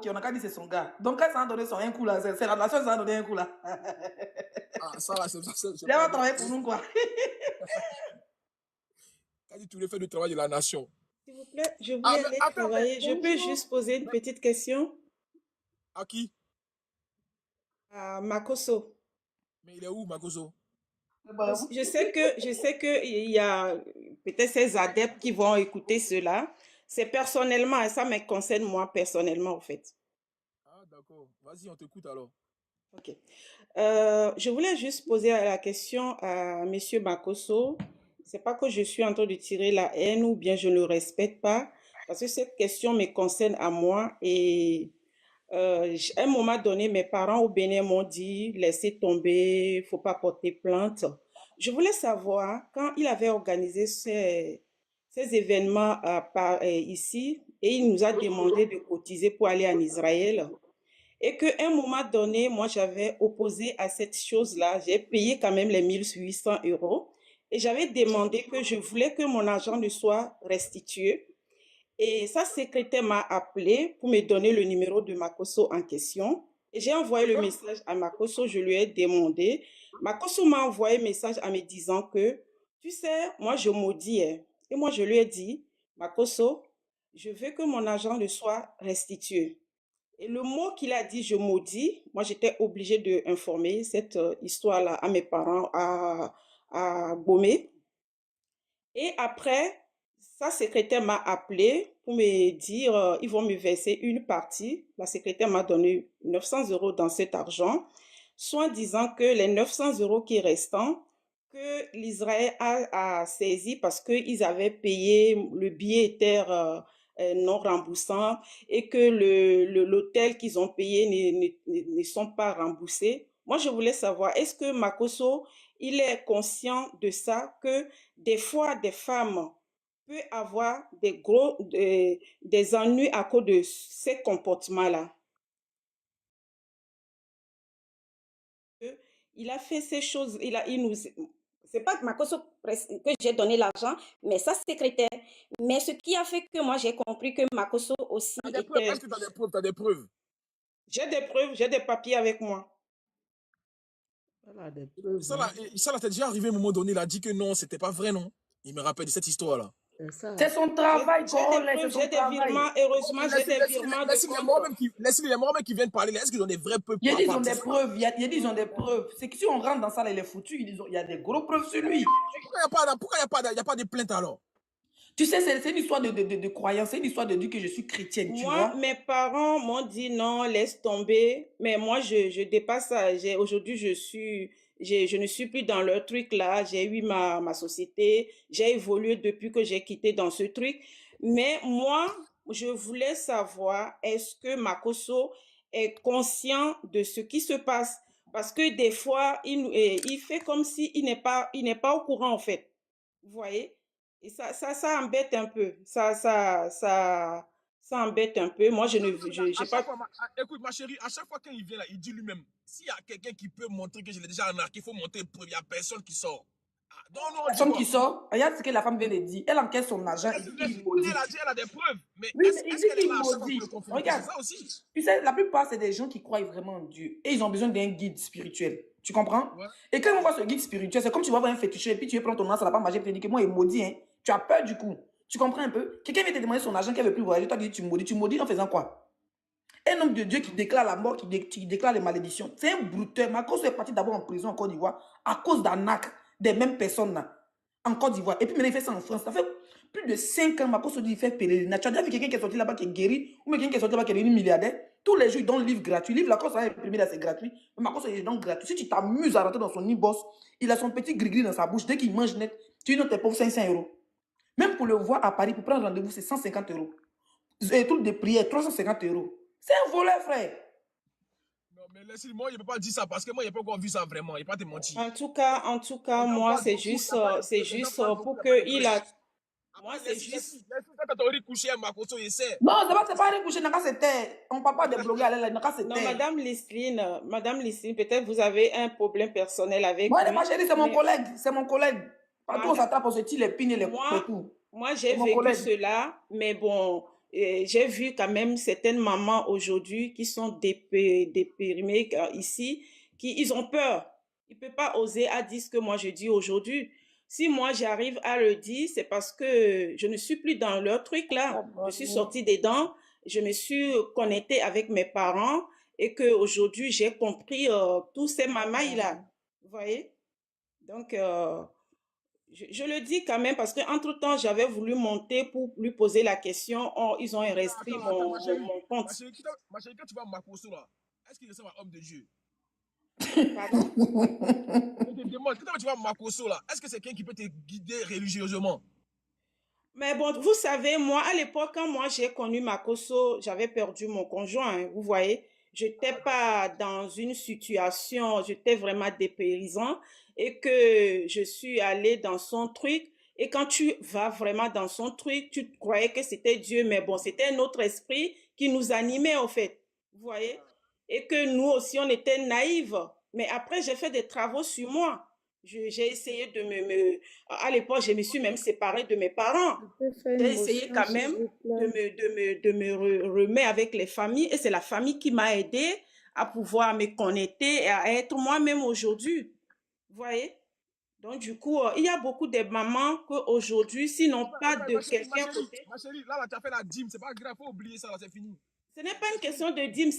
on a qu'à dire c'est son gars. Donc, quand ça a donné son un coup là, c'est la nation qui ça a donné un coup là. Ah, ça là, c'est Il va pas travailler pour nous, quoi. T'as dit tous les faits de travail de la nation. S'il vous plaît, je Ah, voulais mais aller attends, mais travailler. Je peux bonjour. juste poser une petite question À qui? à Makoso. Mais il est où, Makoso? Je sais que il y a peut-être ces adeptes qui vont écouter cela. C'est personnellement, et ça me concerne moi personnellement, en fait. Ah, d'accord. Vas-y, on t'écoute alors. Ok. Je voulais juste poser la question à Monsieur Makoso. C'est pas que je suis en train de tirer la haine ou bien je ne le respecte pas, parce que cette question me concerne à moi et à un moment donné, mes parents au Bénin m'ont dit, laissez tomber, faut pas porter plainte. Je voulais savoir, quand il avait organisé ces événements ici, et il nous a demandé de cotiser pour aller en Israël, et qu'à un moment donné, moi, j'avais opposé à cette chose-là. J'ai payé quand même les 1 800 € et j'avais demandé que je voulais que mon argent ne soit restitué. Et sa secrétaire m'a appelé pour me donner le numéro de Makoso en question. Et j'ai envoyé le message à Makoso, je lui ai demandé. Makoso m'a envoyé un message en me disant que, tu sais, moi je maudis. Hein. Et moi je lui ai dit, Makoso, je veux que mon argent ne soit restitué. Et le mot qu'il a dit, je maudis, moi j'étais obligée d'informer cette histoire-là à mes parents à Gomé. Et après, sa secrétaire m'a appelé pour me dire, ils vont me verser une partie. La secrétaire m'a donné 900 € dans cet argent, soit disant que les 900 € qui restant, que l'Israël a saisi parce qu'ils avaient payé le billet terre non remboursant et que l'hôtel qu'ils ont payé ne sont pas remboursés. Moi, je voulais savoir, est-ce que Makoso, il est conscient de ça, que des fois, des femmes peuvent avoir des ennuis à cause de ces comportements-là. Il a fait ces choses, il nous, c'est pas Makoso que j'ai donné l'argent, mais sa secrétaire. Mais ce qui a fait que moi j'ai compris que Makoso aussi T'as des preuves? était. Est-ce que t'as des preuves? T'as des preuves? J'ai des preuves, j'ai des papiers avec moi. Voilà, des preuves, Ça là, t'es déjà arrivé à un moment donné, il a dit que non, c'était pas vrai, non? Il me rappelle de cette histoire-là. c'est ça. C'est son travail, J'ai des c'est preuves, son j'ai des travail. virements, heureusement, j'ai des virements de Laisse les morts compte. même qui viennent parler, est-ce qu'ils ont des vraies preuves Il par dit ils rapport ont à des ça? preuves, il dit ils ont des preuves. C'est que si on rentre dans ça, là, il est foutu, il y a des gros preuves sur lui. Pourquoi il n'y a pas de plainte alors? Tu sais, c'est une histoire de croyance, c'est une histoire de dire que je suis chrétienne, tu Moi, vois. mes parents m'ont dit non, laisse tomber. Mais moi, je dépasse ça. Aujourd'hui, je ne suis plus dans leur truc là. J'ai eu ma société. J'ai évolué depuis que j'ai quitté dans ce truc. Mais moi, je voulais savoir, est-ce que Makoso est conscient de ce qui se passe? Parce que des fois, il fait comme si il n'est pas au courant, en fait. Vous voyez? Et ça embête un peu. Ça embête un peu. Moi, je ne, À j'ai chaque pas. fois, écoute ma chérie, à chaque fois qu'il vient là, il dit lui-même, s'il y a quelqu'un qui peut montrer que je l'ai déjà arnaqué, il faut montrer une preuve, il n'y a personne qui sort. Ah, non, non, on dit Personne qui quoi? sort, regarde ce que la femme vient de dire. Elle encaisse son argent, il dit qu'il maudit. Elle a dit, elle a des preuves, mais Oui, mais il est-ce dit qu'elle est qu'il là à chaque fois pour maudit. le confronter? C'est Regarde, ça aussi. tu sais, la plupart, c'est des gens qui croient vraiment en Dieu. Et ils ont besoin d'un guide spirituel. Tu comprends? Ouais. Et quand on voit ce guide spirituel, c'est comme tu vas voir un féticheur et puis tu veux prendre ton nom, ça n'a pas marché, puis tu te dis que moi, il maudit. Hein. Tu as peur du coup. Tu comprends un peu? Quelqu'un vient te demander son argent, qu'elle ne veut plus voyager, toi, tu dis tu maudis. Tu maudis en faisant quoi? Un homme de Dieu qui déclare la mort, qui déclare les malédictions. C'est un brouteur. Marcos est parti d'abord en prison en Côte d'Ivoire à cause d'arnaques des mêmes personnes là, en Côte d'Ivoire. Et puis maintenant, il fait ça en France. Ça fait plus de 5 ans, Marcos se dit il fait pèlerinage. Tu as déjà vu quelqu'un qui est sorti là-bas qui est guéri ou quelqu'un qui est sorti là-bas qui est devenu milliardaire? Tous les jours, il donne un livre gratuit. Le livre, là, quand ça va imprimer là, c'est gratuit. Mais Marcos, il donne gratuit. Si tu t'amuses à rentrer dans son e-boss, il a son petit gris-gris dans sa bouche. Dès qu'il mange net, tu lui donnes tes pauvres 500 euros. Même pour le voir à Paris, pour prendre rendez-vous, c'est 150 euros. Et tout de prière, 350 euros. C'est un voleur, frère. Non, mais laisse moi, il ne peut pas dire ça parce que moi, il n'a pas encore vu ça vraiment. Il ne peut pas te mentir. En tout cas, On en moi, parle beaucoup, il n'y a pas de preuves. Les gens parlent beaucoup, pour il n'y a pas de que il preuves. a. Moi, Après, c'est juste. quand tu as couché à Makoto, il sait. Bon, c'est pas aller coucher, on ne parle pas de bloguer, Non, Madame Lisline, peut-être vous avez un problème personnel avec moi, lui. ma chérie, c'est mon collègue. Partout, on Madame, s'attrape, on se tire les pignes et les coups et tout. moi, C'est j'ai mon vécu collègue. cela, mais bon, j'ai vu quand même certaines mamans aujourd'hui qui sont déprimées ici, qui ils ont peur. Ils ne peuvent pas oser à dire ce que moi je dis aujourd'hui. Si moi j'arrive à le dire, c'est parce que je ne suis plus dans leur truc Ah, là. Je suis bon. sortie des dents, je me suis connectée avec mes parents et que aujourd'hui j'ai compris tous ces mamailles là. Vous voyez? Donc, je le dis quand même parce qu'entre-temps, j'avais voulu monter pour lui poser la question. Oh, ils ont resté Attends, mon compte. Ma chérie, quand tu vas à Makoso, là, est-ce qu'il ressemble à homme de Dieu? Pardon? Je te demande, quand tu vas à Makoso, là, est-ce que c'est quelqu'un qui peut te guider religieusement? Mais bon, vous savez, moi, à l'époque, quand moi j'ai connu Makoso, j'avais perdu mon conjoint, hein, vous voyez. Je n'étais pas dans une situation, j'étais vraiment dépaysan et que je suis allée dans son truc. Et quand tu vas vraiment dans son truc, tu croyais que c'était Dieu, mais bon, c'était un autre esprit qui nous animait, en fait. Vous voyez? Et que nous aussi, on était naïfs. Mais après, j'ai fait des travaux sur moi. J'ai essayé à l'époque, je me suis même séparée de mes parents. Je peux faire J'ai une essayé motion, quand s'il même vous de plaît. remettre avec les familles et c'est la famille qui m'a aidé à pouvoir me connecter et à être moi-même aujourd'hui. Vous voyez? Donc, du coup, il y a beaucoup de mamans qu'aujourd'hui, s'ils n'ont pas de quelqu'un à côté, Ma chérie, là, tu as fait la dîme, c'est pas grave, faut oublier ça, là, c'est fini. ce n'est pas une question de dîme,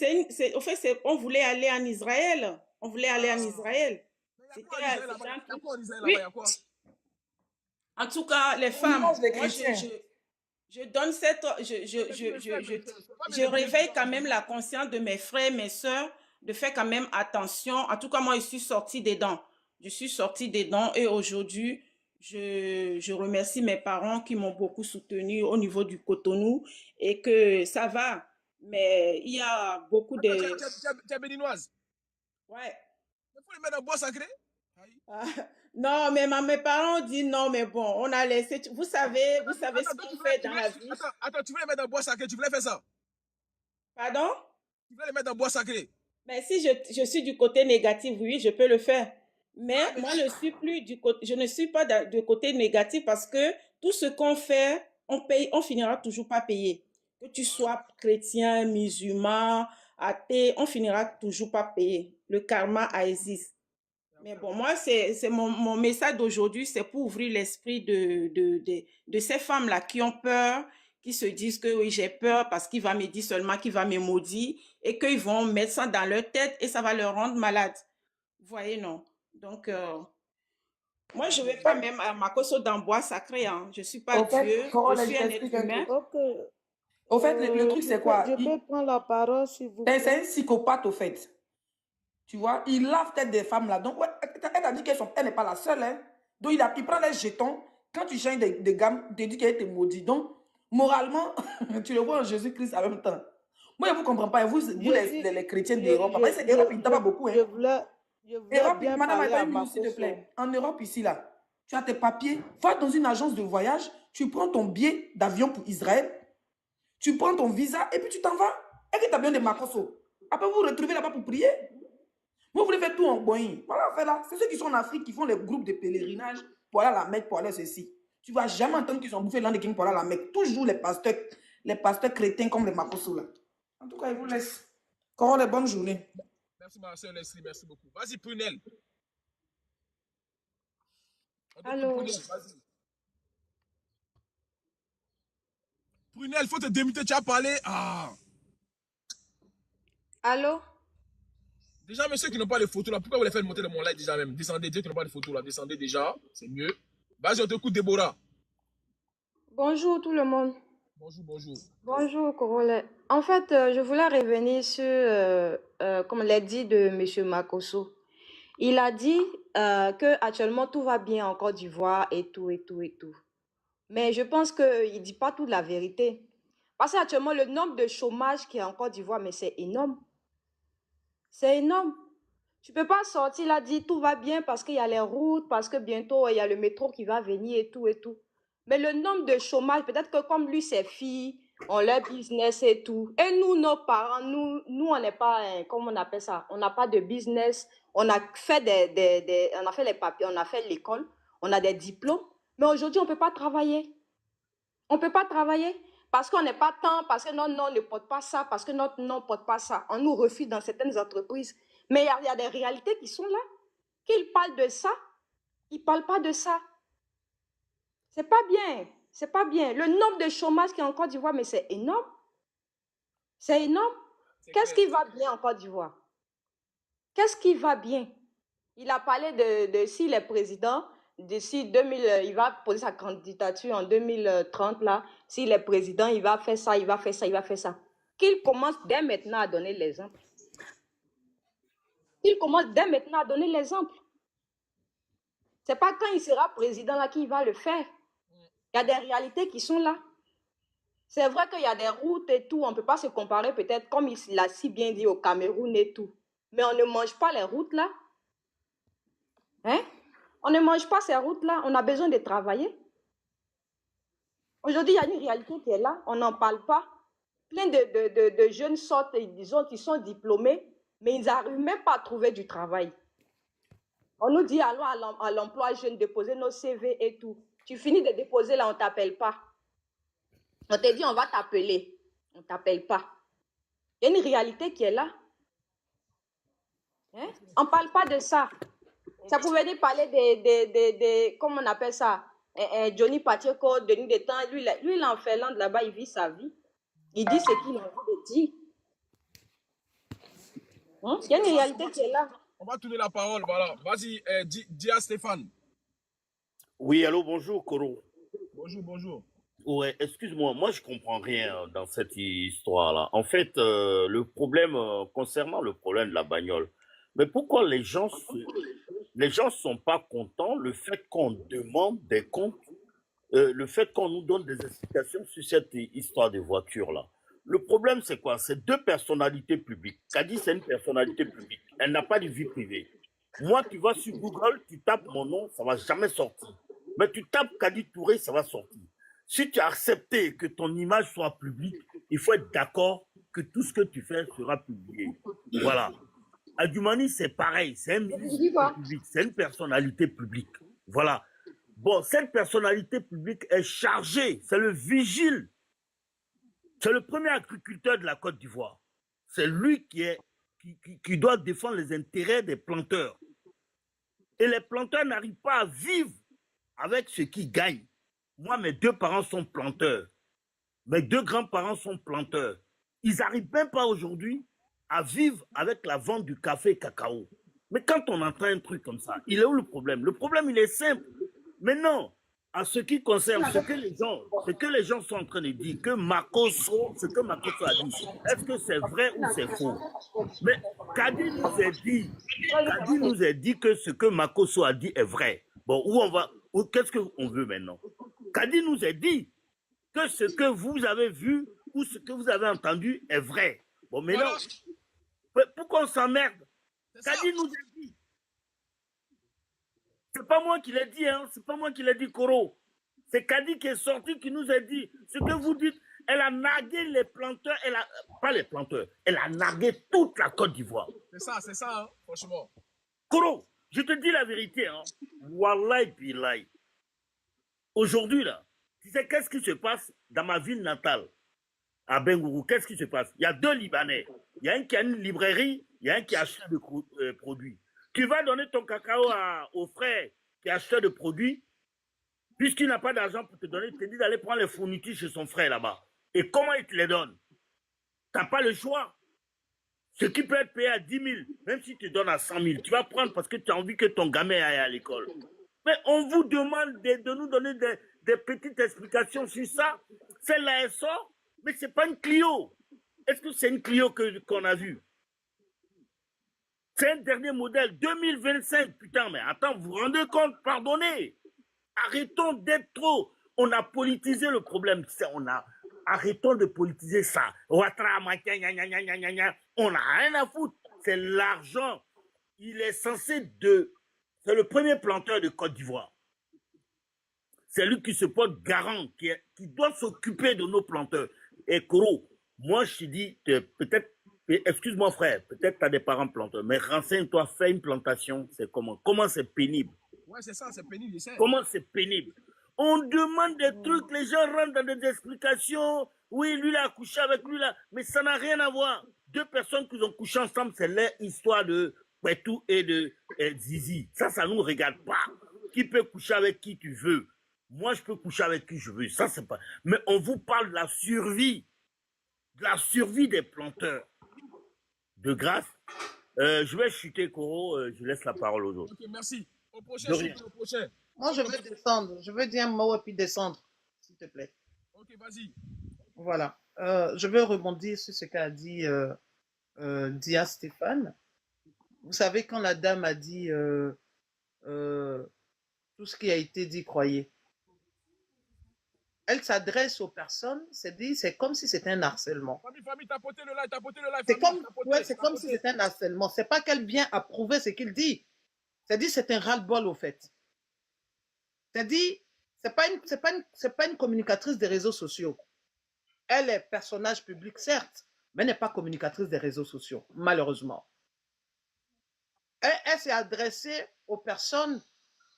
au fait, on voulait aller en Israël. On voulait aller en Ah, Israël. mais il y a quoi en Israël là-bas? C'était un Il y a truc. quoi en Israël Oui, là-bas? Il y a quoi? en tout cas, les On femmes, mélange les moi, chrétiens. je donne cette, Mais tu le fais, mais faut pas mettre je les pieds réveille dedans, quand ma même chérie. la conscience de mes frères, mes sœurs, de faire quand même attention. En tout cas, moi, je suis sortie des dents. Je suis sortie des dents et aujourd'hui, je remercie mes parents qui m'ont beaucoup soutenue au niveau du Cotonou et que ça va. Mais il y a beaucoup Attends, de... tu es béninoise. Ouais. Il faut les mettre dans le bois sacré. Aïe. Ah, non, mais mes parents ont dit non, mais bon, on a laissé. Vous savez ce Attends, qu'on fait dans la vie. tu voulais les mettre dans le bois sacré, tu voulais faire ça. Pardon? Tu voulais les mettre dans le bois sacré. Mais si je suis du côté négatif, oui, je peux le faire. Mais Ah, mais moi, je ne suis pas du côté négatif parce que tout ce qu'on fait, on paye, on finira toujours pas payer. Que tu sois chrétien, musulman, athée, on finira toujours pas payer. Le karma existe. Mais bon, moi, c'est mon message d'aujourd'hui, c'est pour ouvrir l'esprit de ces femmes-là qui ont peur, qui se disent que oui, j'ai peur parce qu'il va me dire seulement qu'il va me maudire et qu'ils vont mettre ça dans leur tête et ça va leur rendre malade. Vous voyez, non? Donc, moi, je ne vais pas même à Makoso dans bois sacré, hein. Je ne suis pas Au fait, Dieu, je Corolla, je suis un être t'explique un humain. truc. Ok, Au fait, le truc, c'est quoi? je peux prendre la parole, s'il vous C'est plaît. un psychopathe, au fait. Tu vois, il lave tête des femmes là. Donc, ouais, elle t'a dit elle n'est pas la seule. Hein. Donc, il prend les jetons. Quand tu changes de gamme, il te dit qu'elle était maudite. Donc, moralement, tu le vois en Jésus-Christ en même temps. Moi, je ne vous comprends pas. Vous Jésus, les chrétiens d'Europe. Parce que je, Europe, il ne t'a pas beaucoup. Hein. je voulais Europe, bien madame, parler à attends une minute, s'il te Makoso. plaît. En Europe, ici, là, tu as tes papiers. Va dans une agence de voyage. Tu prends ton billet d'avion pour Israël. Tu prends ton visa et puis tu t'en vas. Et que tu as besoin de Makoso. Après, vous vous retrouvez là-bas pour prier. Vous voulez faire tout en boing. Voilà, fait là. C'est ceux qui sont en Afrique qui font les groupes de pèlerinage pour aller à la Mecque, pour aller ceci. Tu ne vas jamais entendre qu'ils ont bouffé l'an de King pour aller à la Mecque. Toujours les pasteurs chrétiens comme les Makoso là. En tout cas, ils vous laissent. Encore une bonne journée. Merci, ma soeur Leslie, merci beaucoup. Vas-y, Prunelle. Allô, Prunelle, vas-y. Prunelle, il faut te démuter, tu as parlé. Ah. allô? Déjà, mais ceux qui n'ont pas de photos là, pourquoi vous les faites monter de mon live déjà même? Descendez, ceux qui n'ont pas de photos là, descendez déjà, c'est mieux. Vas-y, on te écoute, Déborah. Bonjour tout le monde. Bonjour, bonjour. Bonjour, Corolla. En fait, je voulais revenir sur comme l'a dit de M. Makoso. Il a dit que actuellement tout va bien en Côte d'Ivoire et tout, et tout, et tout. Mais je pense qu'il ne dit pas toute la vérité. Parce qu'actuellement, le nombre de chômage qui est en Côte d'Ivoire, mais c'est énorme. C'est énorme. Tu ne peux pas sortir là, dire tout va bien parce qu'il y a les routes, parce que bientôt il y a le métro qui va venir et tout et tout. Mais le nombre de chômage, peut-être que comme lui, ses filles ont leur business et tout. Et nous, nos parents, nous on n'est pas, comment on appelle ça? On n'a pas de business. On a fait on a fait les papiers, on a fait l'école, on a des diplômes. Mais aujourd'hui, on ne peut pas travailler. On ne peut pas travailler. parce qu'on n'est pas tant, parce que notre nom ne porte pas ça, parce que notre nom ne porte pas ça. On nous refuse dans certaines entreprises. Mais il y a des réalités qui sont là. Qu'ils parlent de ça, ils ne parlent pas de ça. C'est pas bien. C'est pas bien. Le nombre de chômage qui est en Côte d'Ivoire, mais c'est énorme. C'est énorme. Qu'est-ce qui va bien en Côte d'Ivoire? Qu'est-ce qui va bien? Il a parlé de s'il est président, d'ici 2000, il va poser sa candidature en 2030, là. S'il est président, il va faire ça, il va faire ça, il va faire ça. Qu'il commence dès maintenant à donner l'exemple. Qu'il commence dès maintenant à donner l'exemple. C'est pas quand il sera président là qu'il va le faire. Il y a des réalités qui sont là. C'est vrai qu'il y a des routes et tout, on ne peut pas se comparer peut-être, comme il l'a si bien dit, au Cameroun et tout. Mais on ne mange pas les routes là. Hein? On ne mange pas ces routes-là, on a besoin de travailler. Aujourd'hui, il y a une réalité qui est là, on n'en parle pas. Plein de jeunes sortent, disons qu'ils sont diplômés, mais ils n'arrivent même pas à trouver du travail. On nous dit, allons à l'emploi jeune, déposer nos CV et tout. Tu finis de déposer là, on ne t'appelle pas. On te dit, on va t'appeler. On ne t'appelle pas. Il y a une réalité qui est là. Hein? On ne parle pas de ça. Ça pouvait dire parler de comment on appelle ça, Johnny Pacheco, Denis Détang, lui il est en Finlande là-bas, il vit sa vie. Il dit ce qu'il a envie de dire. Hein? Il y a une réalité qui est là. On va tourner la parole, voilà. Vas-y, dis à Stéphane. Oui, allô, bonjour, Koro. Bonjour, bonjour. Ouais, excuse-moi, moi je comprends rien dans cette histoire-là. En fait, le problème concernant le problème de la bagnole, mais pourquoi les gens sont pas contents le fait qu'on demande des comptes, le fait qu'on nous donne des explications sur cette histoire de voiture-là. Le problème, c'est quoi? C'est deux personnalités publiques. Kadi, c'est une personnalité publique. Elle n'a pas de vie privée. Moi, tu vas sur Google, tu tapes mon nom, ça va jamais sortir. Mais tu tapes Kadi Touré, ça va sortir. Si tu as accepté que ton image soit publique, il faut être d'accord que tout ce que tu fais sera publié. Voilà. Adjumani, c'est pareil, c'est un ministre public, c'est une personnalité publique. Voilà. Bon, cette personnalité publique est chargée, c'est le vigile. C'est le premier agriculteur de la Côte d'Ivoire. C'est lui qui doit défendre les intérêts des planteurs. Et les planteurs n'arrivent pas à vivre avec ce qu'ils gagnent. Moi, mes deux parents sont planteurs. Mes deux grands-parents sont planteurs. Ils n'arrivent même pas aujourd'hui à vivre avec la vente du café et cacao. Mais quand on entend un truc comme ça, il est où le problème? Le problème, il est simple. Maintenant, à ce qui concerne ce que les gens sont en train de dire, que Makosso, ce que Makosso a dit, est-ce que c'est vrai ou c'est faux? Mais Kadi nous a dit que ce que Makosso a dit est vrai. Bon, qu'est-ce qu'on veut maintenant? Kadi nous a dit que ce que vous avez vu ou ce que vous avez entendu est vrai. Bon, maintenant, pourquoi on s'emmerde? Kadi nous a dit. C'est pas moi qui l'ai dit, hein. C'est pas moi qui l'ai dit, Koro. C'est Kadi qui est sorti, qui nous a dit. Ce que vous dites, elle a nargué les planteurs, pas les planteurs, elle a nargué toute la Côte d'Ivoire. C'est ça, hein, franchement. Koro, je te dis la vérité, hein. Wallahi billahi. Aujourd'hui, là, tu sais qu'est-ce qui se passe dans ma ville natale, à Bengourou? Qu'est-ce qui se passe? Il y a deux Libanais. Il y a un qui a une librairie, il y a un qui achète des produits. Tu vas donner ton cacao au frère qui est acheteur de produits, puisqu'il n'a pas d'argent pour te donner, il te dit d'aller prendre les fournitures chez son frère là-bas. Et comment il te les donne? Tu n'as pas le choix. Ce qui peut être payé à 10 000, même si tu te donnes à 100 000, tu vas prendre parce que tu as envie que ton gamin aille à l'école. Mais on vous demande de nous donner des petites explications sur ça. Celle-là, elle sort, mais ce n'est pas une Clio. Est-ce que c'est une Clio qu'on a vue? C'est un dernier modèle, 2025. Putain, mais attends, vous vous rendez compte? Pardonnez. Arrêtons d'être trop. On a politisé le problème. Arrêtons de politiser ça. On n'a rien à foutre. C'est l'argent. Il est censé C'est le premier planteur de Côte d'Ivoire. C'est lui qui se porte garant, qui doit s'occuper de nos planteurs. Et Koro, moi je te dis, peut-être, excuse-moi frère, peut-être tu as des parents planteurs, mais renseigne-toi, fais une plantation, c'est comment c'est pénible. Ouais, c'est ça, c'est pénible, je sais. Comment c'est pénible. On demande des trucs, les gens rentrent dans des explications. Oui, lui, il a couché avec lui, là. Mais ça n'a rien à voir. Deux personnes qui ont couché ensemble, c'est leur histoire de Petou et de Zizi. Ça ne nous regarde pas. Qui peut coucher avec qui tu veux. Moi, je peux coucher avec qui je veux. Ça, c'est pas... Mais on vous parle de la survie. De la survie des planteurs. De grâce, je vais chuter, Koro. Je laisse la parole aux autres. Ok, merci. Au prochain, De rien. au prochain. Moi, je veux descendre. Je veux dire un mot et puis descendre, s'il te plaît. Ok, vas-y. Voilà. Je veux rebondir sur ce qu'a dit Dia Stéphane. Vous savez, quand la dame a dit tout ce qui a été dit, croyez. Elle s'adresse aux personnes, c'est comme si c'était un harcèlement. Famille, tapotez le live, tapotez le live. C'est comme, ouais, c'est comme si c'était un harcèlement. C'est pas qu'elle vient approuver ce qu'il dit. C'est-à-dire, c'est un ras-le-bol, au fait. C'est-à-dire, c'est pas une communicatrice des réseaux sociaux. Elle est personnage public, certes, mais elle n'est pas communicatrice des réseaux sociaux, malheureusement. Elle s'est adressée aux personnes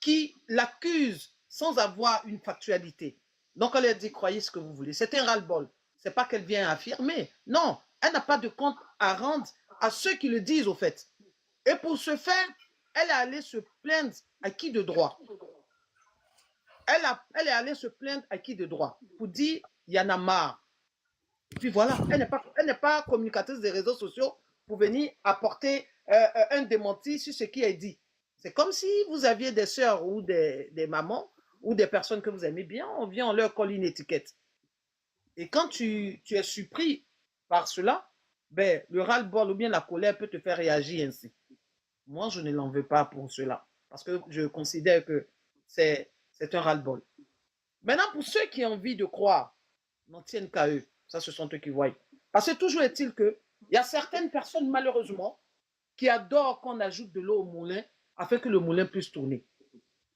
qui l'accusent sans avoir une factualité. Donc, elle a dit, croyez ce que vous voulez. C'est un ras-le-bol. Ce n'est pas qu'elle vient affirmer. Non, elle n'a pas de compte à rendre à ceux qui le disent, au fait. Et pour ce faire, elle est allée se plaindre à qui de droit? Elle est allée se plaindre à qui de droit? Pour dire, il y en a marre. Et puis voilà, elle n'est pas communicatrice des réseaux sociaux pour venir apporter un démenti sur ce qui est dit. C'est comme si vous aviez des sœurs ou des mamans ou des personnes que vous aimez bien, on leur colle une étiquette. Et quand tu es surpris par cela, ben, le ras-le-bol ou bien la colère peut te faire réagir ainsi. Moi, je ne l'en veux pas pour cela, parce que je considère que c'est un ras-le-bol. Maintenant, pour ceux qui ont envie de croire, n'en tiennent qu'à eux. Ça, ce sont eux qui voient. Parce que toujours est-il qu'il y a certaines personnes, malheureusement, qui adorent qu'on ajoute de l'eau au moulin afin que le moulin puisse tourner.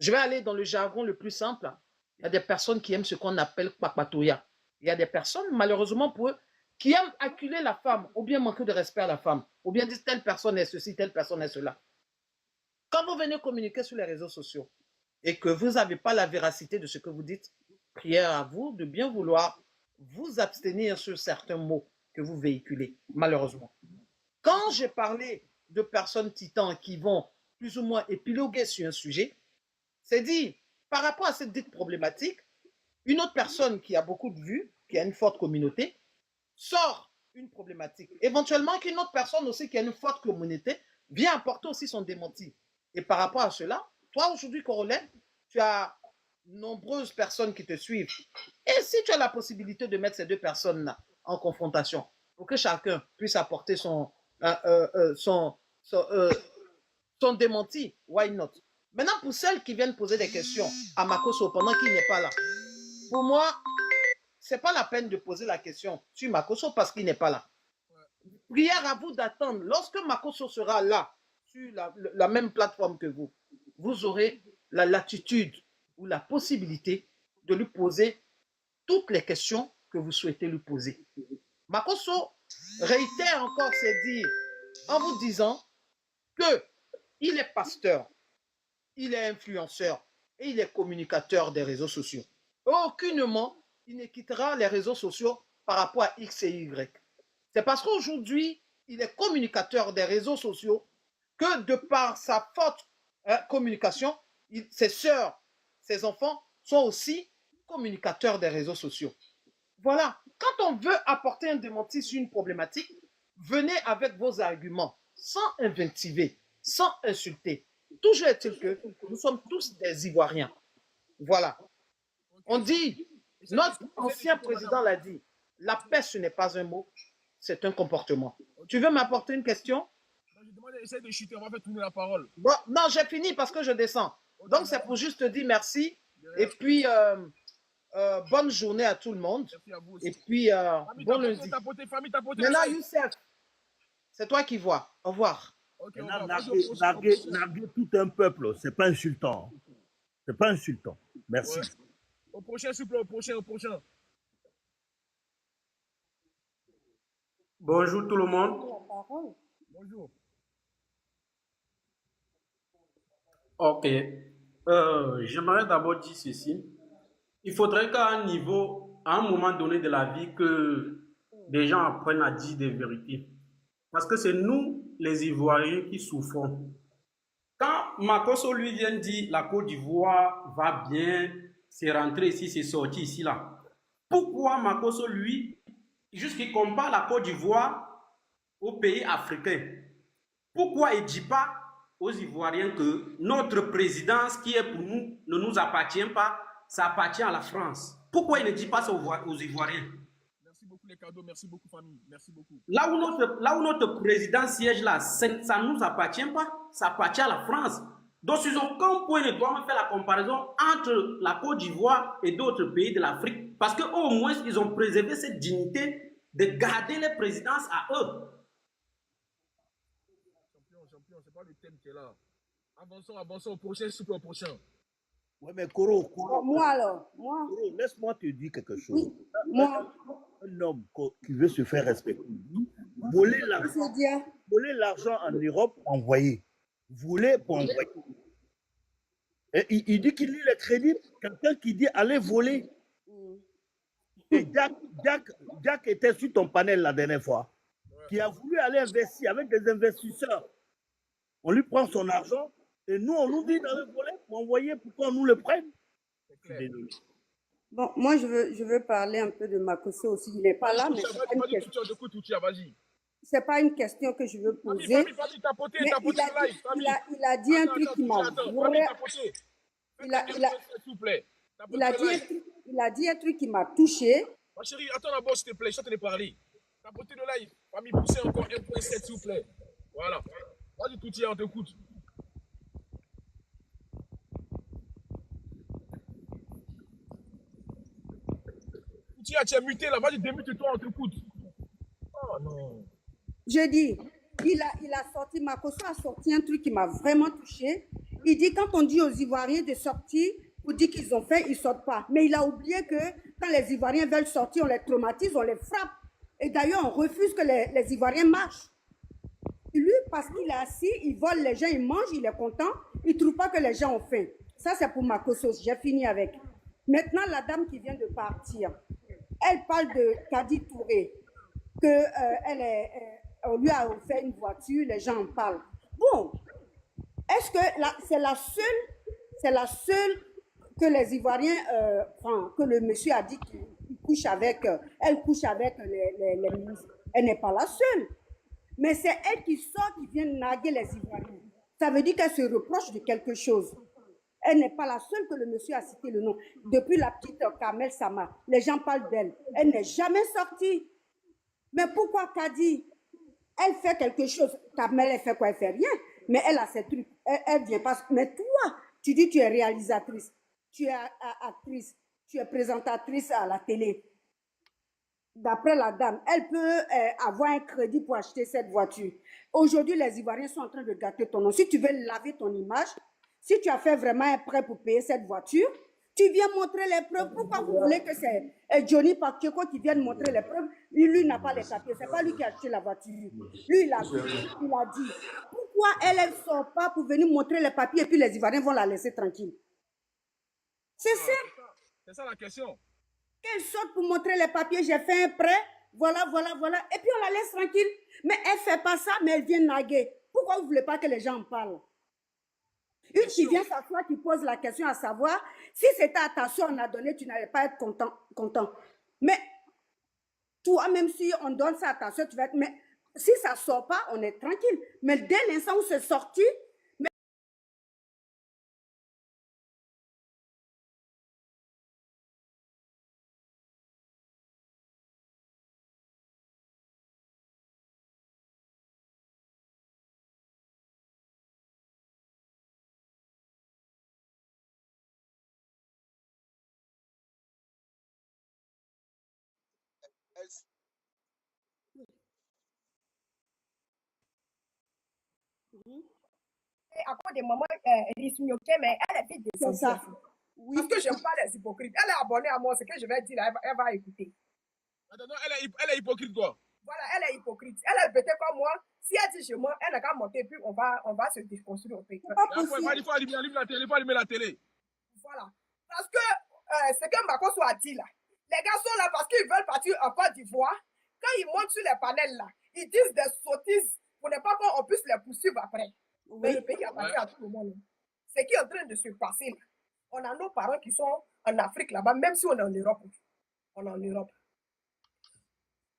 Je vais aller dans le jargon le plus simple. Il y a des personnes qui aiment ce qu'on appelle papatoya. Il y a des personnes, malheureusement pour eux, qui aiment acculer la femme, ou bien manquer de respect à la femme, ou bien dire telle personne est ceci, telle personne est cela. Quand vous venez communiquer sur les réseaux sociaux et que vous n'avez pas la véracité de ce que vous dites, prière à vous de bien vouloir vous abstenir sur certains mots que vous véhiculez, malheureusement. Quand j'ai parlé de personnes titans qui vont plus ou moins épiloguer sur un sujet, c'est dit, par rapport à cette dite problématique, une autre personne qui a beaucoup de vues, qui a une forte communauté, sort une problématique. Éventuellement, qu'une autre personne aussi qui a une forte communauté vient apporter aussi son démenti. Et par rapport à cela, toi aujourd'hui, Corollaire, tu as nombreuses personnes qui te suivent. Et si tu as la possibilité de mettre ces deux personnes-là en confrontation, pour que chacun puisse apporter son démenti, why not? Maintenant, pour celles qui viennent poser des questions à Makosso pendant qu'il n'est pas là, pour moi, ce n'est pas la peine de poser la question sur Makosso parce qu'il n'est pas là. Prière à vous d'attendre. Lorsque Makosso sera là, sur la même plateforme que vous, vous aurez la latitude ou la possibilité de lui poser toutes les questions que vous souhaitez lui poser. Makosso réitère encore ses dires en vous disant qu'il est pasteur, il est influenceur et il est communicateur des réseaux sociaux. Aucunement, il ne quittera les réseaux sociaux par rapport à X et Y. C'est parce qu'aujourd'hui, il est communicateur des réseaux sociaux que de par sa forte communication, ses sœurs, ses enfants sont aussi communicateurs des réseaux sociaux. Voilà. Quand on veut apporter un démenti sur une problématique, venez avec vos arguments, sans invectiver, sans insulter. Toujours est-il que nous sommes tous des Ivoiriens. Voilà. On dit, notre ancien président l'a dit, la paix, ce n'est pas un mot, c'est un comportement. Tu veux m'apporter une question? Je demande, essaye de chuter, on va faire tourner la parole. Bon, non, j'ai fini parce que je descends. Donc, c'est pour juste te dire merci. Et puis, bonne journée à tout le monde. Et puis, bon lundi. Maintenant, Youssef, c'est toi qui vois. Au revoir. Okay, narguer tout un peuple, c'est pas insultant. C'est pas insultant. Merci. Ouais. Au prochain, s'il vous plaît, au prochain. Bonjour tout le monde. Bonjour. Ok. J'aimerais d'abord dire ceci. Il faudrait qu'à un niveau à un moment donné de la vie que des gens apprennent à dire des vérités. Parce que c'est nous, les Ivoiriens, qui souffrons. Quand Makosso lui vient dire la Côte d'Ivoire va bien, c'est rentré ici, c'est sorti ici, là. Pourquoi Makosso, lui, jusqu'il compare la Côte d'Ivoire aux pays africains, pourquoi il ne dit pas aux Ivoiriens que notre présidence qui est pour nous ne nous appartient pas, ça appartient à la France? Pourquoi il ne dit pas ça aux Ivoiriens? Merci beaucoup les cadeaux, merci beaucoup famille, merci beaucoup. Là où notre président siège là, ça ne nous appartient pas, ça appartient à la France. Donc sur aucun point ne doit faire la comparaison entre la Côte d'Ivoire et d'autres pays de l'Afrique, parce qu'au moins ils ont préservé cette dignité de garder les présidences à eux. Champion, c'est pas le thème qui est là. Avançons au prochain, super au prochain. Ouais, mais Koro, Moi alors, moi. Koro, laisse-moi te dire quelque chose. Oui, moi. Un homme qui veut se faire respecter, voler l'argent en Europe, envoyer. Voler pour envoyer. Et il dit qu'il lit les crédits, quelqu'un qui dit allez voler. Et Jack était sur ton panel la dernière fois, qui a voulu aller investir avec des investisseurs. On lui prend son argent et nous, on nous dit d'aller voler pour envoyer pour qu'on nous le prenne. Bon, moi, je veux parler un peu de Makosso aussi. Il n'est pas là, mais c'est pas une question que je veux poser. Mais il a dit un truc qui m'a il a dit un truc qui m'a touché. Ma chérie, attends d'abord, s'il te plaît, je te parler. Tapoter le live. Famille, poussez encore 1.7, s'il vous plaît. Voilà. Vas-y, Toutia, on t'écoute. Toutia, tu es muté là. Vas-y, démute-toi, on t'écoute. Oh non. Je dis, il a sorti, Makosso a sorti un truc qui m'a vraiment touché. Il dit, quand on dit aux Ivoiriens de sortir, pour dire qu'ils ont fait, ils ne sortent pas. Mais il a oublié que quand les Ivoiriens veulent sortir, on les traumatise, on les frappe. Et d'ailleurs, on refuse que les Ivoiriens marchent. Lui, parce qu'il est assis, il vole les gens, il mange, il est content, il ne trouve pas que les gens ont faim. Ça, c'est pour Makosso. J'ai fini avec. Maintenant, la dame qui vient de partir, elle parle de Kadi Touré, on lui a offert une voiture, les gens en parlent. Bon, est-ce que c'est la seule que les Ivoiriens, que le monsieur a dit qu'il couche avec, elle couche avec les ministres. Elle n'est pas la seule. Mais c'est elle qui sort, qui vient narguer les Ivoiriens. Ça veut dire qu'elle se reproche de quelque chose. Elle n'est pas la seule que le monsieur a cité le nom. Depuis la petite Kamel Sama, les gens parlent d'elle. Elle n'est jamais sortie. Mais pourquoi Kadi, elle fait quelque chose? Kamel, elle fait quoi? Elle fait rien. Mais elle a ses trucs. Elle vient pas. Mais toi, tu dis que tu es réalisatrice, tu es actrice, tu es présentatrice à la télé. D'après la dame, elle peut avoir un crédit pour acheter cette voiture. Aujourd'hui, les Ivoiriens sont en train de gâter ton nom. Si tu veux laver ton image, si tu as fait vraiment un prêt pour payer cette voiture, tu viens montrer les preuves. Pourquoi vous voulez que c'est Johnny Pacheco qui vienne montrer les preuves? Lui n'a pas les papiers. C'est pas lui qui a acheté la voiture. Lui, il a dit. Pourquoi elle ne sort pas pour venir montrer les papiers et puis les Ivoiriens vont la laisser tranquille? C'est ça. C'est ça la question. Qu'elle sorte pour montrer les papiers, j'ai fait un prêt, voilà. Et puis on la laisse tranquille. Mais elle ne fait pas ça, mais elle vient naguer. Pourquoi vous ne voulez pas que les gens en parlent? Une qui vient s'asseoir, qui pose la question à savoir, si c'était à ta soeur, on a donné, tu n'allais pas être content. Mais toi, même si on donne ça à ta soeur, tu vas être... Mais si ça ne sort pas, on est tranquille. Mais dès l'instant où c'est sorti, à cause des mamans mais elle est vite décisive. Oui. Parce que je n'aime pas les hypocrites. Elle est abonnée à moi, ce que je vais dire, elle va écouter. Attends, elle est hypocrite, quoi. Voilà, elle est hypocrite. Elle est peut-être comme moi. Si elle dit je mens, elle n'a qu'à monter, puis on va se déconstruire au pays. Il faut allumer la télé. Voilà. Parce que ce que Makosso a dit là, Les gars sont là parce qu'ils veulent partir en Côte d'Ivoire. Quand ils montent sur les panels là, ils disent des sottises pour ne pas qu'on puisse les poursuivre après. Oui. Mais le pays appartient à tout le monde. Ce qui est en train de se passer là, on a nos parents qui sont en Afrique là-bas, même si on est en Europe. On est en Europe.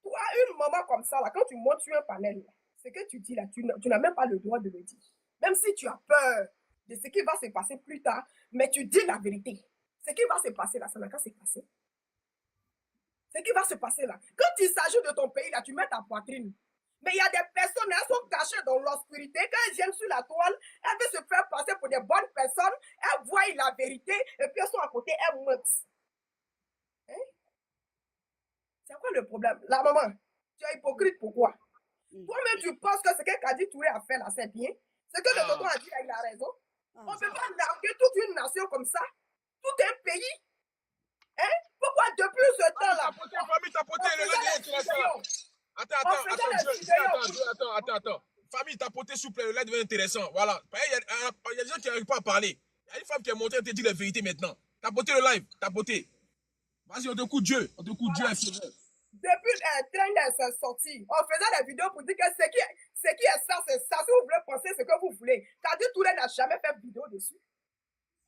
Toi, une maman comme ça, là, quand tu montes sur un panel, là, ce que tu dis là, tu n'as même pas le droit de le dire. Même si tu as peur de ce qui va se passer plus tard, mais tu dis la vérité. Ce qui va se passer là, ça n'a qu'à se passer. Ce qui va se passer là. Quand il s'agit de ton pays, là, tu mets ta poitrine. Mais il y a des personnes, elles sont cachées dans l'obscurité. Quand elles viennent sur la toile, elles veulent se faire passer pour des bonnes personnes. Elles voient la vérité et puis elles sont à côté, elles mentent. Hein? C'est quoi le problème? La maman, tu es hypocrite, pourquoi? Toi-même, tu penses que ce que Kadi Touré a fait là, c'est bien. Ce que le tonton a dit, là, il a raison. On ne peut pas larguer toute une nation comme ça, tout un pays. Hein? Pourquoi depuis ce temps-là? Famille tapoté, le live devient intéressant. Attends. Famille tapoté, s'il vous plaît, le live devient intéressant. Voilà. Il y a des gens qui n'arrivent pas à parler. Il y a une femme qui est montée, elle te dit la vérité maintenant. Tapoté le live, tapoté. Vas-y, on te coûte Dieu. On te coûte Dieu. Depuis Trainer s'est sorti, on faisait la vidéo pour dire que ce qui est ça, c'est ça. Si vous voulez penser ce que vous voulez. Kadi Touré n'a jamais fait vidéo dessus.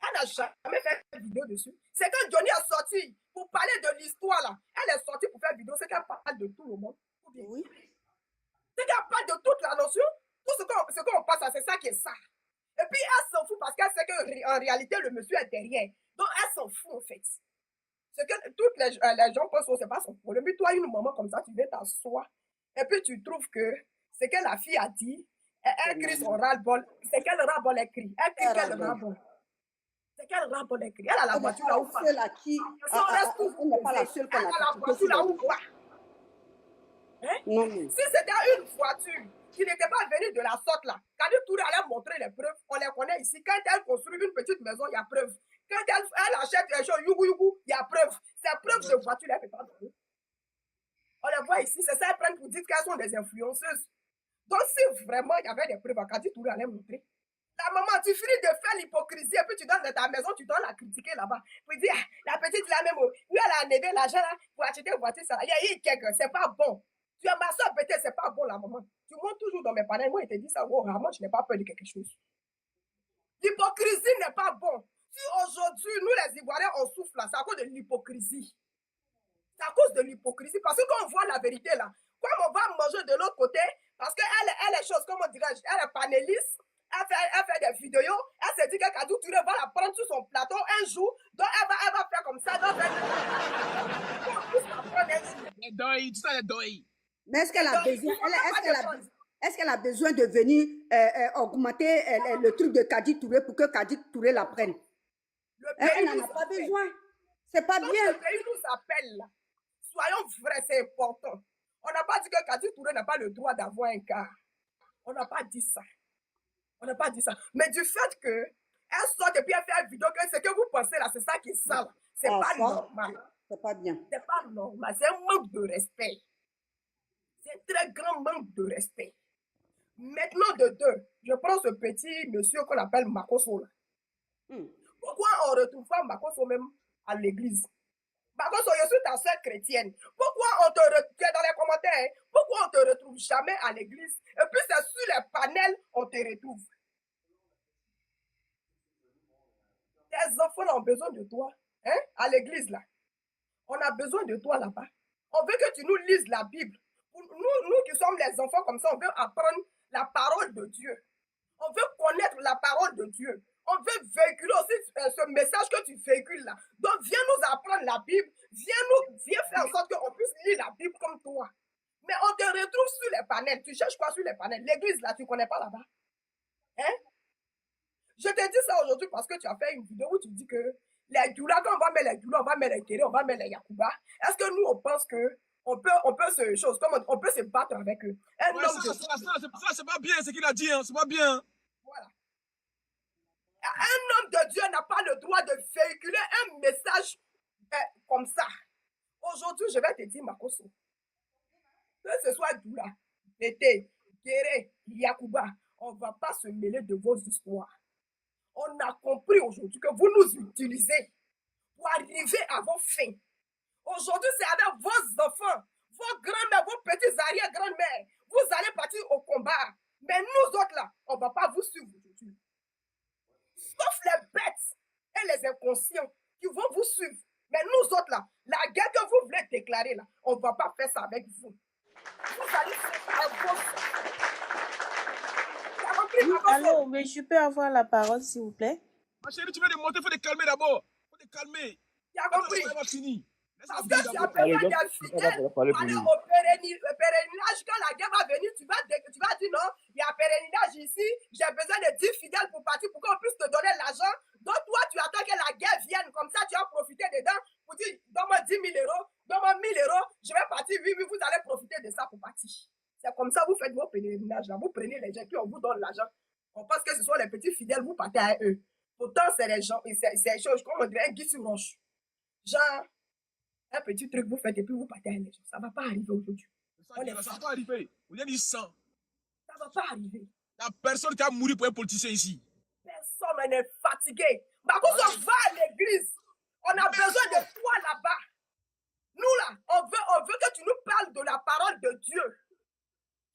Elle n'a jamais fait vidéo dessus. C'est quand Johnny est sorti pour parler de l'histoire là. Elle est sortie pour faire vidéo. C'est qu'elle parle de tout le monde. Oui. C'est qu'elle parle de toute la notion. Tout ce qu'on passe, c'est ça qui est ça. Et puis elle s'en fout parce qu'elle sait qu'en réalité, le monsieur est derrière. Donc elle s'en fout en fait. Ce que toutes les gens pensent, c'est pas son problème. Mais toi, une maman comme ça, tu viens t'asseoir. Et puis tu trouves que ce que la fille a dit, elle crie son ras-le-bol. C'est quel ras-le-bol elle crie? Elle crie quel ras-le-bol? C'est quel ras-le-bol elle crie? Elle a la voiture là ou pas? Elle n'est pas la seule qu'on a la voiture là ou pas? Hein? Non. Si c'était une voiture qui n'était pas venue de la sorte là, Kadi Touré allait montrer les preuves, on les connaît ici. Quand elle construit une petite maison, il y a preuve. Quand elle achète les choses, il y a preuve. C'est preuve de voiture, elle ne fait pas donner. On les voit ici, c'est ça, elles prennent pour dire qu'elles sont des influenceuses. Donc, si vraiment il y avait des preuves, Kadi Touré allait montrer. Ta maman, tu finis de faire l'hypocrisie et puis tu donnes de ta maison, tu dois la critiquer là-bas. Puis dire, la petite là même, lui, elle a enlevé l'argent là pour acheter une voiture, ça. Il y a eu quelqu'un, c'est pas bon. Tu as ma soeur, peut-être, c'est pas bon la maman. Tu montes toujours dans mes panels, moi, il te dit ça, oh, rarement, je n'ai pas peur de quelque chose. L'hypocrisie n'est pas bon. Si aujourd'hui, nous les Ivoiriens, on souffre là, c'est à cause de l'hypocrisie. C'est à cause de l'hypocrisie. Parce que quand on voit la vérité là, comme on va manger de l'autre côté, parce qu'elle est chose, comment dirais-je, elle est panéliste, elle fait des vidéos, elle se dit que Kadi Touré va la prendre sur son plateau un jour, donc elle va faire comme ça, donc mais est-ce qu'elle a besoin, est-ce qu'elle a besoin de venir augmenter le truc de Kadi Touré pour que Kadi Touré la prenne? Elle n'en a pas besoin. C'est pas bien. Le pays nous appelle là. Soyons vrais, c'est important. On n'a pas dit que Kadi Touré n'a pas le droit d'avoir un car. On n'a pas dit ça. On n'a pas dit ça. Mais du fait qu'elle sort et puis elle fait une vidéo, que ce que vous pensez là, c'est ça qui est sale. C'est pas normal. C'est pas bien. C'est pas normal. C'est un manque de respect. C'est un très grand manque de respect. Maintenant, de deux, je prends ce petit monsieur qu'on appelle Makoso là. Pourquoi on ne retrouve pas Makoso même à l'église? Makoso, je suis ta soeur chrétienne. Pourquoi on te retrouve, dans les commentaires, hein, pourquoi on ne te retrouve jamais à l'église? Et puis c'est sur les panels on te retrouve. Tes enfants ont besoin de toi, hein, à l'église là. On a besoin de toi là-bas. On veut que tu nous lises la Bible. Nous qui sommes les enfants comme ça, on veut apprendre la parole de Dieu. On veut connaître la parole de Dieu. On veut véhiculer aussi ce message que tu véhicules là. Donc viens nous apprendre la Bible. Viens faire en sorte qu'on puisse lire la Bible comme toi. Mais on te retrouve sur les panels. Tu cherches quoi sur les panels? L'église là, tu ne connais pas là-bas. Hein? Je te dis ça aujourd'hui parce que tu as fait une vidéo où tu dis que les doulas, quand on va mettre les doulas, on va mettre les kéré, on va mettre les yakuba. Est-ce que nous, on pense que on peut se battre avec eux? C'est pas bien ce qu'il a dit, hein, c'est pas bien. Voilà. Un homme de Dieu n'a pas le droit de véhiculer un message comme ça. Aujourd'hui, je vais te dire, Makoso, que ce soit Doula, Tété, Kéré, Yakuba, on ne va pas se mêler de vos histoires. On a compris aujourd'hui que vous nous utilisez pour arriver à vos fins. Aujourd'hui, c'est avec vos enfants, vos grands-mères, vos petites arrière-grands-mères. Vous allez partir au combat. Mais nous autres, là, on ne va pas vous suivre aujourd'hui. Sauf les bêtes et les inconscients qui vont vous suivre. Mais nous autres, là, la guerre que vous voulez déclarer, là, on ne va pas faire ça avec vous. Vous allez faire vos... Oui, allô, mais je peux avoir la parole, s'il vous plaît? Ma chérie, tu viens de monter, il faut te calmer d'abord. Il faut te calmer. Tu as compris? Ça va finir. Parce que tu as besoin d'un fidèle pour aller au pèlerinage. Quand la guerre va venir, tu vas dire non, il y a pèlerinage ici, j'ai besoin de 10 fidèles pour partir, pour qu'on puisse te donner l'argent. Donc toi, tu attends que la guerre vienne, comme ça tu vas profiter dedans pour dire, donne-moi 10 000 euros, donne-moi 1 000 euros, je vais partir, oui, vous allez profiter de ça pour partir. C'est comme ça vous faites vos pèlerinages là, vous prenez les gens qui on vous donne l'argent. On pense que ce sont les petits fidèles, vous partez à eux. Pourtant, c'est les gens, c'est les choses, comme on dirait un guide sur roche. Genre, un petit truc vous faites et puis vous partez à les gens. Ça ne va pas arriver aujourd'hui. Ça ne va pas arriver. Vous avez dit 100. Ça ne va pas arriver. Il n'y a personne qui a mouru pour un politicien ici. Personne n'est fatigué. Makoso va à l'église. On a besoin de toi là-bas. Nous là, on veut que tu nous parles de la parole de Dieu.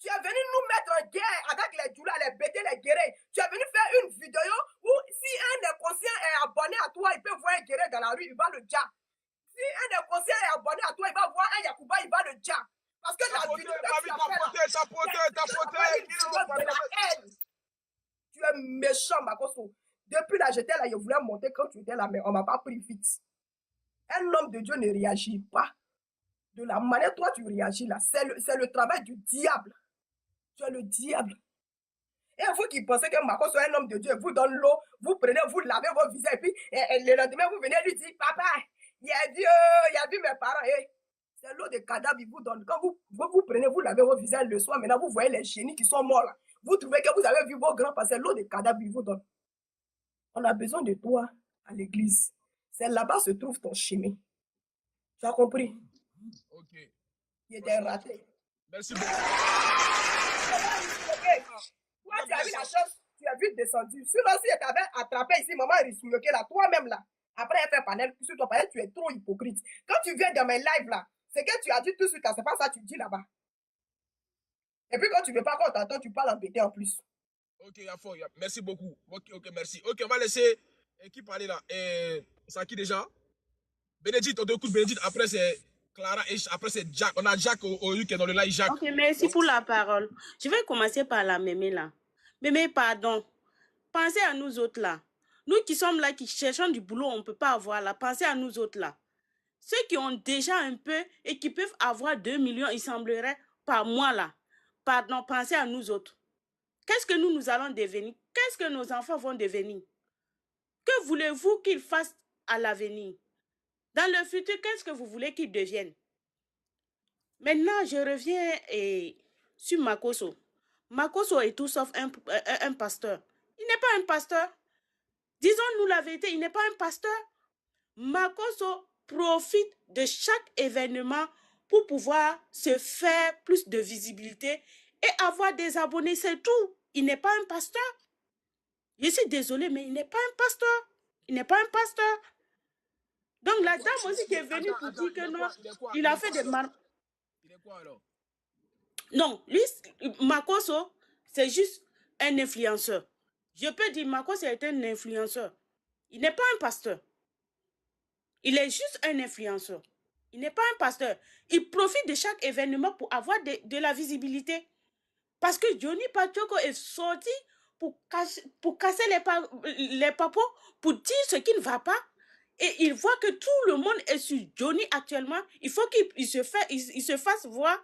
Tu es venu nous mettre en guerre avec les djoulas, les bêtés, les guerriers. Tu es venu faire une vidéo où si un inconscient est abonné à toi, il peut voir un guerrier dans la rue, il va le dire. Si un inconscient est abonné à toi, il va voir un Yakuba, il va le dire. Parce que la vidéo que tu as fait là, tu es méchant, Makoso. Depuis là, j'étais là, je voulais monter quand tu étais là, mais on ne m'a pas pris vite. Un homme de Dieu ne réagit pas. De la manière toi tu réagis là, c'est le travail du diable. Tu es le diable. Et vous qui pensez que Makoso est un homme de Dieu, vous donne l'eau, vous prenez, vous lavez vos visages, et puis le lendemain, vous venez lui dire, papa, il a vu mes parents. C'est l'eau de cadavre, il vous donne. Quand vous prenez, vous lavez vos visages le soir, maintenant vous voyez les génies qui sont morts là. Vous trouvez que vous avez vu vos grands passer, l'eau de cadavre, il vous donne. On a besoin de toi à l'église. C'est là-bas se trouve ton chemin. Tu as compris? Ok. Il était raté. Merci beaucoup. Toi, tu as vu la chose, tu as vite descendu. Sinon, si tu avais attrapé ici, maman risque là, toi-même là. Après, elle fait panel sur ton panel, tu es trop hypocrite. Quand tu viens dans mes lives là, c'est que tu as dit tout de suite, c'est pas ça que tu dis là-bas. Et puis quand tu ne veux pas qu'on t'entende, tu parles embêté en plus. Ok, merci beaucoup. Ok, merci. Ok, on va laisser qui parler là. C'est qui déjà? Bénédicte, on écoute Bénédicte. Après, c'est Clara et après, c'est Jack. On a Jack au qui est dans le live. Jack. Ok, merci pour la parole. Je vais commencer par la mémé là. Mémé, pardon. Pensez à nous autres là. Nous qui sommes là, qui cherchons du boulot, on ne peut pas avoir là. Pensez à nous autres là. Ceux qui ont déjà un peu et qui peuvent avoir 2 millions, il semblerait, par mois là. Pardon, pensez à nous autres. Qu'est-ce que nous allons devenir? Qu'est-ce que nos enfants vont devenir? Que voulez-vous qu'ils fassent à l'avenir? Dans le futur, qu'est-ce que vous voulez qu'ils deviennent? Maintenant, je reviens sur Makoso. Makoso est tout sauf un pasteur. Il n'est pas un pasteur. Disons-nous la vérité, il n'est pas un pasteur. Makoso profite de chaque événement pour pouvoir se faire plus de visibilité et avoir des abonnés, c'est tout. Il n'est pas un pasteur. Je suis désolée, mais il n'est pas un pasteur. Il n'est pas un pasteur. Donc la dame aussi qui est venue pour dire que non, il a fait des mal. Il est quoi alors? Non, lui, Makoso, c'est juste un influenceur. Je peux dire Makoso est un influenceur. Il n'est pas un pasteur. Il est juste un influenceur. Il n'est pas un pasteur. Il profite de chaque événement pour avoir de la visibilité. Parce que Johnny Pacheco est sorti pour casser les papos, pour dire ce qui ne va pas. Et il voit que tout le monde est sur Johnny actuellement. Il faut qu'il se fasse voir.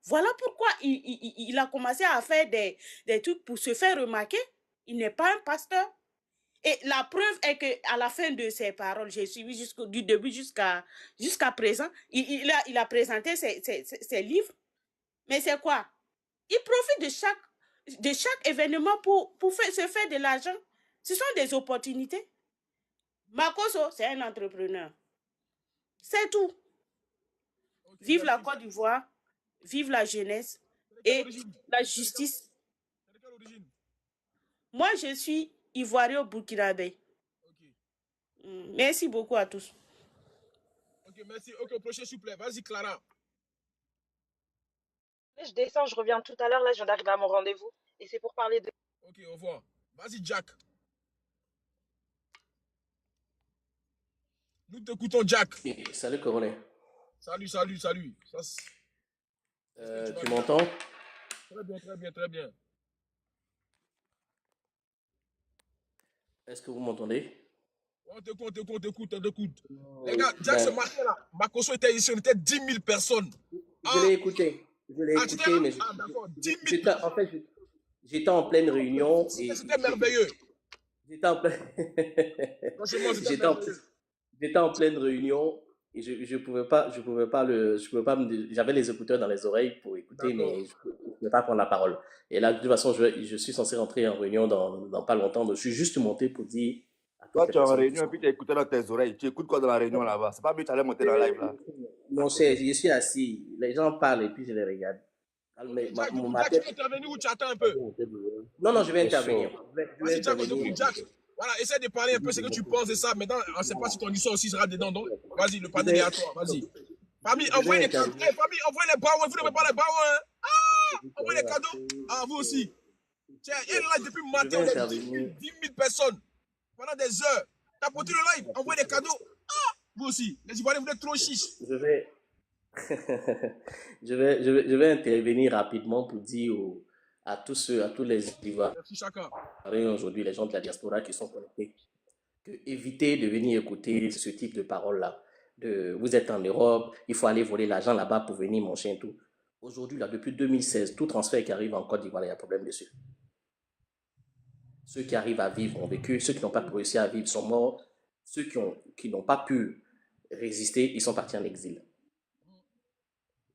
Voilà pourquoi il a commencé à faire des trucs pour se faire remarquer. Il n'est pas un pasteur. Et la preuve est qu'à la fin de ses paroles, j'ai suivi du début jusqu'à présent, il a présenté ses livres. Mais c'est quoi? Il profite de chaque événement pour se faire de l'argent. Ce sont des opportunités. Makoso, c'est un entrepreneur. C'est tout. Okay, vive la Côte d'Ivoire, vive la jeunesse et la justice. De quelle origine? Moi, je suis ivoirien au Burkinabé. Okay. Merci beaucoup à tous. Ok, Ok, merci. Ok, au prochain, s'il vous plaît. Vas-y, Clara. Je descends, je reviens tout à l'heure. Là, je viens d'arriver à mon rendez-vous. Et c'est pour parler de... Ok, au revoir. Vas-y, Jack. Nous t'écoutons, Jack. Salut, Coronet. Salut. Ça, Tu m'entends? Très bien. Est-ce que vous m'entendez? On t'écoute. Les gars, Jack, ce matin là, Makosso était ici, on était 10 000 personnes. Je l'ai écouté. Mais d'accord, 10 000 j'étais en pleine réunion. C'était merveilleux. J'étais en pleine... J'étais en pleine réunion et je pouvais pas j'avais les écouteurs dans les oreilles pour écouter, mais je ne pouvais pas prendre la parole. Et là, de toute façon, je suis censé rentrer en réunion dans pas longtemps, donc je suis juste monté pour dire... Toi, tu es en réunion et puis tu as écouté dans tes oreilles. Tu écoutes quoi dans la réunion là-bas? C'est pas mieux, tu allais monter dans le live là. Non, je suis assis. Les gens parlent et puis je les regarde. Jack, tu veux intervenir ou tu attends un peu? Non, je vais intervenir. Vas-y, Jack, voilà, essaie de parler un peu ce que tu penses de ça. Maintenant, on ne sait pas si ton histoire aussi sera dedans. Donc, vas-y, le panel est à toi. Vas-y. Famille, envoyez les cadeaux. Famille, envoyez les baos. Vous ne pas les baos. Envoyez les cadeaux. Vous aussi. Tiens, il est là depuis le matin. On a 10 000 personnes. Pendant des heures. Tapotez le live. Envoyez les cadeaux. Vous aussi. Les Ivoiriens, vous êtes trop chiches. Je vais intervenir rapidement pour dire à tous les Ivoiriens aujourd'hui, les gens de la diaspora qui sont connectés, que évitez de venir écouter ce type de paroles-là. Vous êtes en Europe, il faut aller voler l'argent là-bas pour venir manger et tout. Aujourd'hui, là, depuis 2016, tout transfert qui arrive en Côte d'Ivoire, il y a un problème dessus. Ceux qui arrivent à vivre ont vécu, ceux qui n'ont pas réussi à vivre sont morts, ceux qui n'ont pas pu résister, ils sont partis en exil.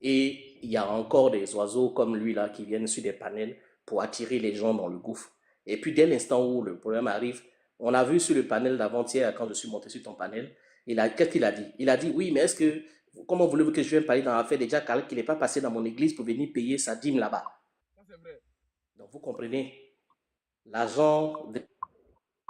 Et il y a encore des oiseaux comme lui là qui viennent sur des panels pour attirer les gens dans le gouffre. Et puis dès l'instant où le problème arrive, on a vu sur le panel d'avant-hier, quand je suis monté sur ton panel, qu'est-ce qu'il a dit? Il a dit, oui, mais comment voulez-vous que je vienne parler dans l'affaire de Jack Carl qui n'est pas passé dans mon église pour venir payer sa dîme là-bas? Donc vous comprenez, l'argent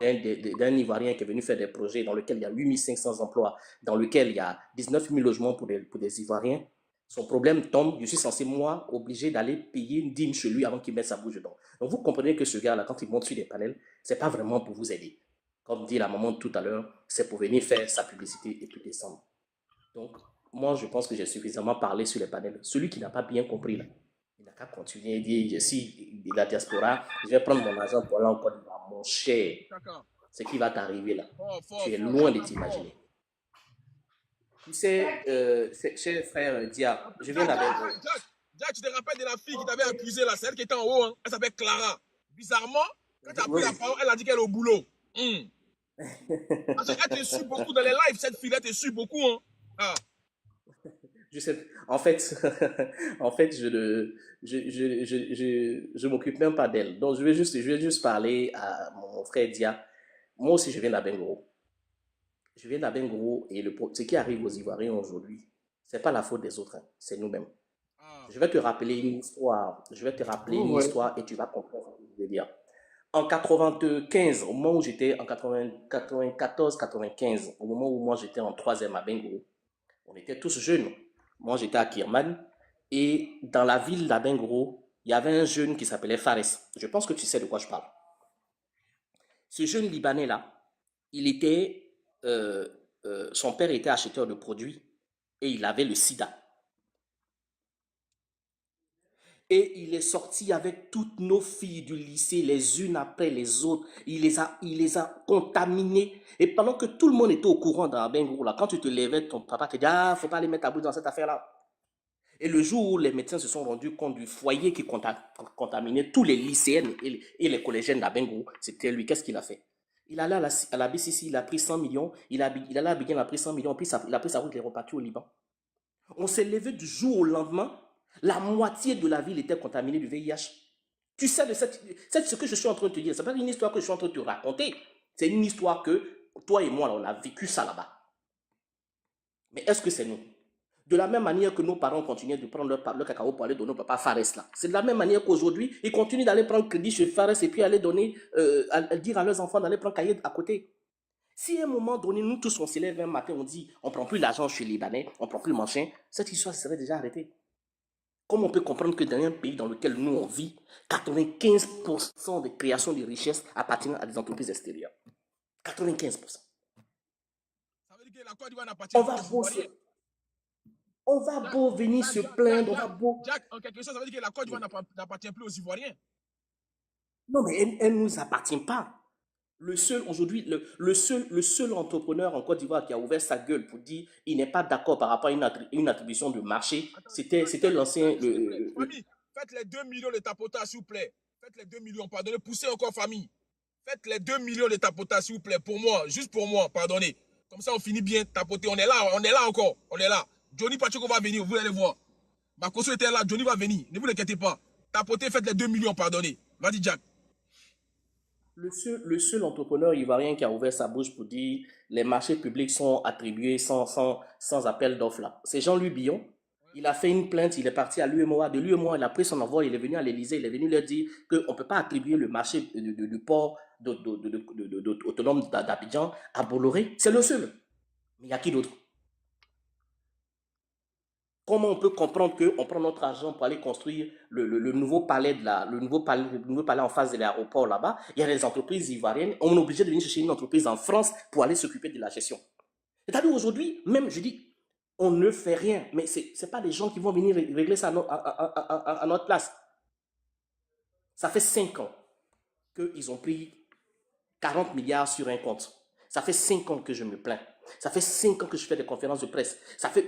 d'un Ivoirien qui est venu faire des projets dans lesquels il y a 8500 emplois, dans lesquels il y a 19 000 logements pour des Ivoiriens, son problème tombe, je suis censé, moi, obligé d'aller payer une dîme chez lui avant qu'il mette sa bouche dedans. Donc vous comprenez que ce gars-là, quand il monte sur des panels, ce n'est pas vraiment pour vous aider. Comme dit la maman tout à l'heure, c'est pour venir faire sa publicité et puis descendre. Donc, moi, je pense que j'ai suffisamment parlé sur les panels. Celui qui n'a pas bien compris, là, il n'a qu'à continuer et dire, si la diaspora, je vais prendre mon argent pour aller en Côte d'Ivoire. Mon cher, ce qui va t'arriver là, tu es loin de t'imaginer. Tu sais, cher frère Dia, je viens d'avec vous. Jack, tu te rappelles de la fille qui t'avait accusé là, c'est elle qui était en haut, hein? Elle s'appelle Clara. Bizarrement, quand tu as pris la parole, elle a dit qu'elle est au boulot. Parce qu'elle te suit beaucoup dans les lives, cette fille-là te suit beaucoup, hein? Je sais, en fait, je m'occupe même pas d'elle. Donc, je vais juste parler à mon frère Dia. Moi aussi, je viens d'Abengoro. Je viens d'Abengoro et ce qui arrive aux Ivoiriens aujourd'hui, ce n'est pas la faute des autres, hein, c'est nous-mêmes. Je vais te rappeler une histoire. Et tu vas comprendre ce que je veux dire. En 95, au moment où j'étais en 94-95, au moment où moi j'étais en 3e à Bengoro, on était tous jeunes. Moi j'étais à Kirman et dans la ville d'Abengoro, il y avait un jeune qui s'appelait Fares. Je pense que tu sais de quoi je parle. Ce jeune Libanais-là, son père était acheteur de produits et il avait le sida. Et il est sorti avec toutes nos filles du lycée, les unes après les autres. Il les a contaminées. Et pendant que tout le monde était au courant dans Bengou, là, quand tu te levais, ton papa te dit, faut pas aller mettre ta bouche dans cette affaire-là. Et le jour où les médecins se sont rendus compte du foyer qui contaminait tous les lycéennes et les collégiennes d'Abengou, c'était lui. Qu'est-ce qu'il a fait? Il allait à la BCC, il a pris 100 millions. Il allait à Abidjan, il a pris 100 millions. Puis il a pris sa route, il est reparti au Liban. On s'est levé du jour au lendemain. La moitié de la ville était contaminée du VIH. Tu sais de ce que je suis en train de te dire. Ce n'est pas une histoire que je suis en train de te raconter. C'est une histoire que toi et moi, là, on a vécu ça là-bas. Mais est-ce que c'est nous? De la même manière que nos parents continuaient de prendre leur cacao pour aller donner au papa Fares là. C'est de la même manière qu'aujourd'hui, ils continuent d'aller prendre crédit chez Fares et puis aller donner, dire à leurs enfants d'aller prendre cahier à côté. Si à un moment donné, nous tous, on se lève un matin, on dit, on ne prend plus l'argent chez les Libanais, on ne prend plus le machin, cette histoire serait déjà arrêtée. Comment on peut comprendre que dans un pays dans lequel nous, on vit, 95% des créations de richesses appartiennent à des entreprises extérieures? 95%. Ça veut dire que la Côte d'Ivoire n'appartient pas aux Ivoiriens. On va beau venir se plaindre, on va beau... Jack, en quelque sorte, ça veut dire que la Côte d'Ivoire n'appartient plus aux Ivoiriens. Non, mais elle ne nous appartient pas. Le seul, aujourd'hui, le seul entrepreneur en Côte d'Ivoire qui a ouvert sa gueule pour dire qu'il n'est pas d'accord par rapport à une attribution de marché, c'était l'ancien... Famille, faites les 2 millions de tapotas, s'il vous plaît. Faites les 2 millions, pardonnez, poussez encore, famille. Faites les 2 millions de tapotas, s'il vous plaît, pour moi, juste pour moi, pardonnez. Comme ça, on finit bien tapoter. On est là encore, on est là. Johnny Pacheco va venir, vous allez voir. Makosso était là, Johnny va venir, ne vous inquiétez pas. Tapotez, faites les 2 millions, pardonnez. Vas-y, Jack. Le seul entrepreneur ivoirien qui a ouvert sa bouche pour dire les marchés publics sont attribués sans appel d'offres là, c'est Jean-Louis Billon. Il a fait une plainte, il est parti à l'UEMOA. De l'UEMOA, il a pris son envoi, il est venu à l'Élysée, il est venu leur dire qu'on ne peut pas attribuer le marché du port autonome d'Abidjan à Bolloré. C'est le seul. Mais il y a qui d'autre? Comment on peut comprendre qu'on prend notre argent pour aller construire le nouveau palais en face de l'aéroport là-bas? Il y a des entreprises ivoiriennes, on est obligé de venir chercher une entreprise en France pour aller s'occuper de la gestion. C'est-à-dire aujourd'hui, même je dis, on ne fait rien, mais ce n'est pas les gens qui vont venir régler ça à notre place. Ça fait 5 ans qu'ils ont pris 40 milliards sur un compte. Ça fait 5 ans que je me plains. Ça fait 5 ans que je fais des conférences de presse.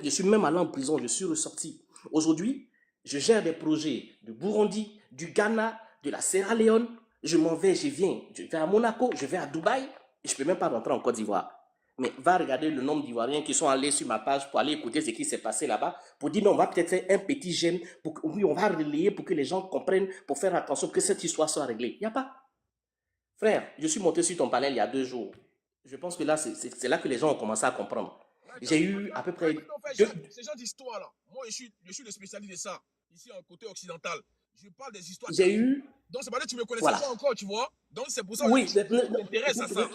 Je suis même allé en prison, je suis ressorti. Aujourd'hui, je gère des projets du Burundi, du Ghana, de la Sierra Leone. Je m'en vais, je vais à Monaco, je vais à Dubaï. Et je ne peux même pas rentrer en Côte d'Ivoire. Mais va regarder le nombre d'Ivoiriens qui sont allés sur ma page pour aller écouter ce qui s'est passé là-bas, pour dire non, on va peut-être faire un petit gène, oui, on va relayer pour que les gens comprennent, pour faire attention, pour que cette histoire soit réglée. Il n'y a pas. Frère, je suis monté sur ton panel il y a 2 jours. Je pense que là, c'est là que les gens ont commencé à comprendre. J'ai eu à peu près... Ces gens d'histoire là, moi je suis le spécialiste de ça, ici en côté occidental. Je parle des histoires. J'ai eu... Donc c'est pas que tu me connaissais pas encore, tu vois. Donc c'est pour ça que je m'intéresse à ça.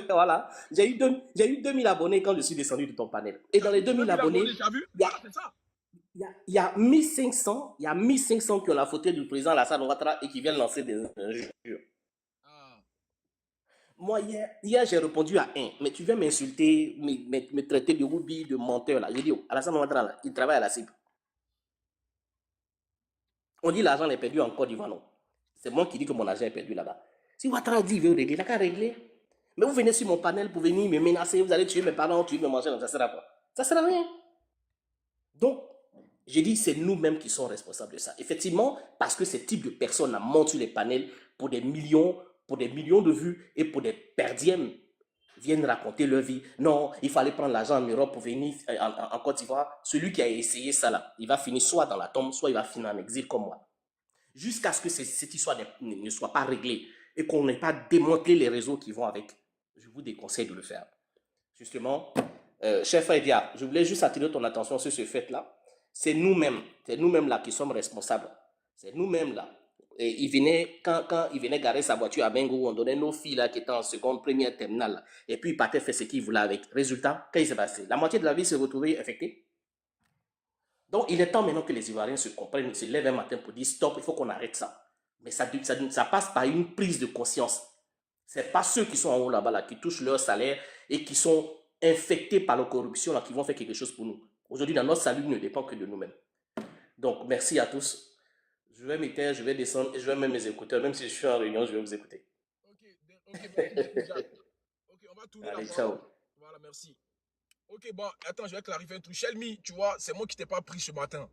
Voilà. J'ai eu 2000 abonnés quand je suis descendu de ton panel. Et dans les 2000 abonnés, il y a 1500 qui ont la photo du président Alassane Ouattara et qui viennent lancer des injures. Moi, hier j'ai répondu à un, mais tu viens m'insulter, me traiter de roubi, de menteur. J'ai dit, Alassane Ouattara, il travaille à la CIB. On dit l'argent est perdu en Côte d'Ivoire, non. C'est moi qui dis que mon argent est perdu là-bas. Si Ouattara dit qu'il veut régler, il n'a qu'à régler. Mais vous venez sur mon panel pour venir me menacer, vous allez tuer mes parents, tuer mes manger, ça sert à quoi? Ça sert à rien. Donc, j'ai dit, c'est nous-mêmes qui sommes responsables de ça. Effectivement, parce que ce type de personnes montent sur les panels pour des millions de vues et pour des perdièmes viennent raconter leur vie. Non, il fallait prendre l'argent en Europe pour venir en Côte d'Ivoire. Celui qui a essayé ça là, il va finir soit dans la tombe, soit il va finir en exil comme moi. Jusqu'à ce que cette histoire ne soit pas réglée et qu'on n'ait pas démantelé les réseaux qui vont avec. Je vous déconseille de le faire. Justement, cher frère Dia, je voulais juste attirer ton attention sur ce fait-là. C'est nous-mêmes là qui sommes responsables. C'est nous-mêmes là. Et quand il venait garer sa voiture à Bengo, on donnait nos filles là qui étaient en seconde, première, terminale. Là, et puis il partait faire ce qu'il voulait avec. Résultat, qu'est-ce qui s'est passé? La moitié de la ville s'est retrouvée infectée. Donc il est temps maintenant que les Ivoiriens se comprennent, se lèvent un matin pour dire stop, il faut qu'on arrête ça. Mais ça passe par une prise de conscience. Ce n'est pas ceux qui sont en haut là-bas là, qui touchent leur salaire et qui sont infectés par la corruption là, qui vont faire quelque chose pour nous. Aujourd'hui, notre salut ne dépend que de nous-mêmes. Donc merci à tous. Je vais m'éteindre, je vais descendre et je vais mettre mes écouteurs. Même si je suis en réunion, je vais vous écouter. Ok, on va tourner. Allez, ciao. Voilà, merci. Ok, bon, attends, je vais clarifier un truc. Shelmy, tu vois, c'est moi qui t'ai pas pris ce matin.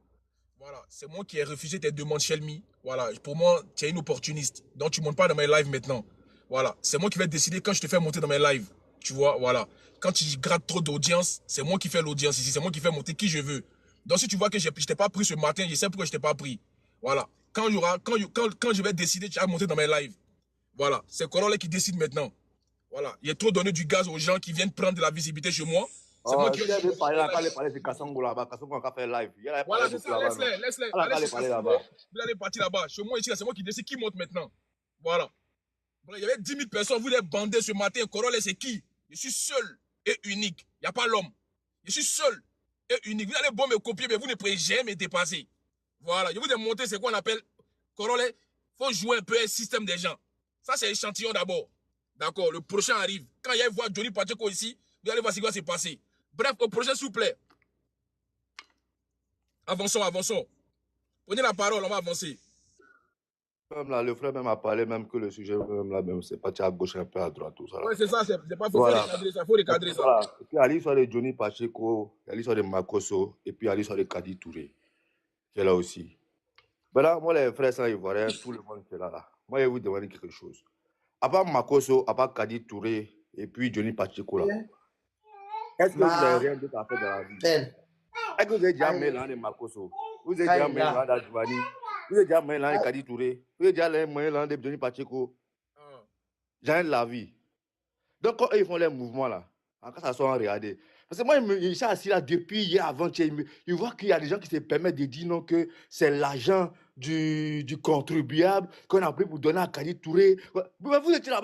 Voilà, c'est moi qui ai refusé tes demandes, Shelmy. Voilà, pour moi, tu es une opportuniste. Donc, tu ne montes pas dans mes lives maintenant. Voilà, c'est moi qui vais décider quand je te fais monter dans mes lives. Tu vois, voilà. Quand tu grattes trop d'audience, c'est moi qui fais l'audience ici. C'est moi qui fais monter qui je veux. Donc, si tu vois que je ne t'ai pas pris ce matin, je sais pourquoi je ne t'ai pas pris. Voilà. Quand je vais décider, tu vas monter dans mes lives. Voilà. C'est Corolé qui décide maintenant. Voilà. Il est trop donné du gaz aux gens qui viennent prendre de la visibilité chez moi. C'est moi qui vais parler de Kassongo là-bas. Kassongo a fait live. Voilà, c'est ça. Laisse-les. Allez partir là-bas. Chez moi, ici, c'est moi qui décide qui monte maintenant. Voilà. Voilà, il y avait 10 000 personnes, vous les bandez ce matin. Corolle, c'est qui? Je suis seul et unique. Il n'y a pas l'homme. Je suis seul et unique. Vous allez bon me copier, mais vous ne pourrez jamais me dépasser. Voilà, je vous ai montré ce qu'on appelle Corolle. Il faut jouer un peu un système des gens. Ça, c'est échantillon d'abord. D'accord, le prochain arrive. Quand il y a voir Johnny Pacheco ici, vous allez voir ce qui va se passer. Bref, au prochain, s'il vous plaît. Avançons, avançons. Prenez la parole, on va avancer. Même là, le frère même a parlé même que le sujet même là même c'est parti à gauche un peu à droite tout ça. Oui, c'est ça, c'est pas faux, Voilà. faut recadrer ça. Voilà. Et puis il y a l'histoire de Johnny Pacheco, il y a l'histoire de Makosso et puis il y a l'histoire de Kadi Touré qui est là aussi. Ben là, moi les frères sans ivoiriens, tout le monde qui est là. Moi je vais vous demander quelque chose. À part Makosso, à part Kadi Touré et puis Johnny Pacheco là, est-ce que vous n'avez rien d'autre à faire dans la vie? Est-ce que vous avez déjà mélangé Makosso? Vous avez déjà mélangé Adjouani? Vous avez déjà mélangé Kadi Touré? Vous avez déjà mélangé Johnny Pacheco? J'ai de la vie. Donc quand ils font les mouvements là, quand ça soit regardé. Parce que moi, je suis assis là depuis hier avant-hier. Je vois qu'il y a des gens qui se permettent de dire non, que c'est l'argent du contribuable qu'on a pris pour donner à Kadi Touré. Vous étiez là-bas.